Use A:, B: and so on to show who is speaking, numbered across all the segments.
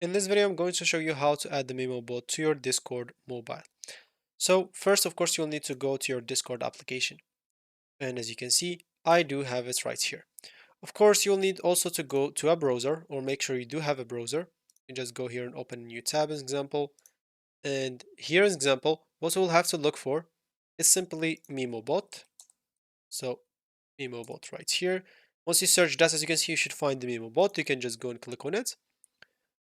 A: In this video, I'm going to show you how to add the Mimu bot to your Discord mobile. So first, of course, you'll need to go to your Discord application. And as you can see, I do have it right here. Of course, you'll need also to go to a browser or make sure you do have a browser. You just go here and open a new tab as example. And here as example, what we'll have to look for is simply Mimu bot. So Mimu bot right here. Once you search that, as you can see, you should find the Mimu bot. You can just go and click on it.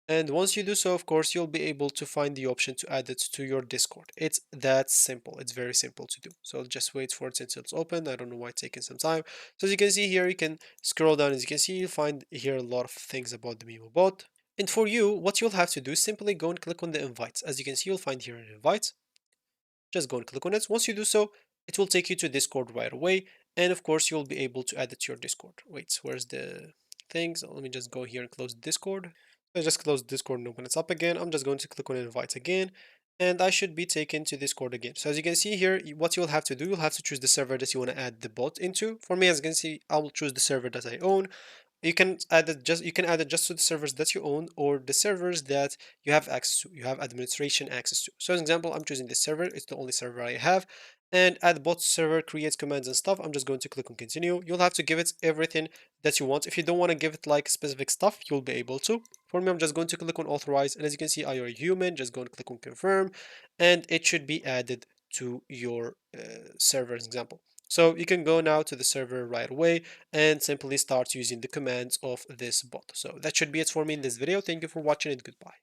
A: And once you do so, of course, you'll be able to find the option to add it to your Discord. It's that simple. It's very simple to do. So just wait for it until it's open. I don't know why it's taking some time. So as you can see here, you can scroll down. As you can see, you'll find here a lot of things about the Mimo bot. And for you, what you'll have to do is simply go and click on the invites. As you can see, you'll find here an invite. Just go and click on it. Once you do so, it will take you to Discord right away. And of course, you'll be able to add it to your Discord. Wait, where's the things? Let me just go here and close Discord. I just close Discord and open it up again. I'm just going to click on invite again. And I should be taken to Discord again. So as you can see here, what you'll have to do, you'll have to choose the server that you want to add the bot into. For me, as you can see, I will choose the server that I own. You can add it just to the servers that you own or the servers that you have access to. You have administration access to. So as an example, I'm choosing this server. It's the only server I have. And add bot server creates commands and stuff. I'm just going to click on continue. You'll have to give it everything that you want. If you don't want to give it like specific stuff, you'll be able to. For me, I'm just going to click on authorize. And as you can see, I are human. Just go and click on confirm. And it should be added to your server as example. So you can go now to the server right away and simply start using the commands of this bot. So that should be it for me in this video. Thank you for watching and goodbye.